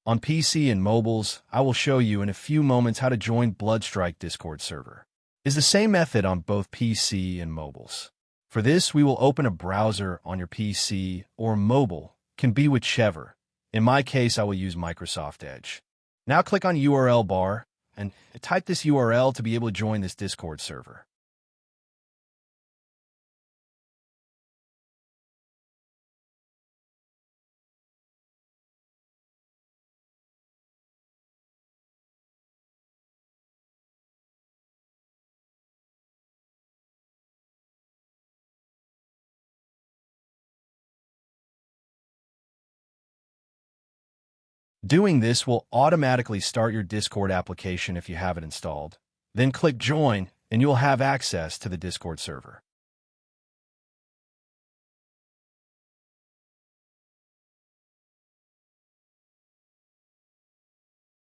On PC and mobiles, I will show you in a few moments how to join Bloodstrike Discord server. It's the same method on both PC and mobiles. For this, we will open a browser on your PC or mobile, can be whichever. In my case, I will use Microsoft Edge. Now click on URL bar and type this URL to be able to join this Discord server. Doing this will automatically start your Discord application if you have it installed. Then click Join, and you'll have access to the Discord server.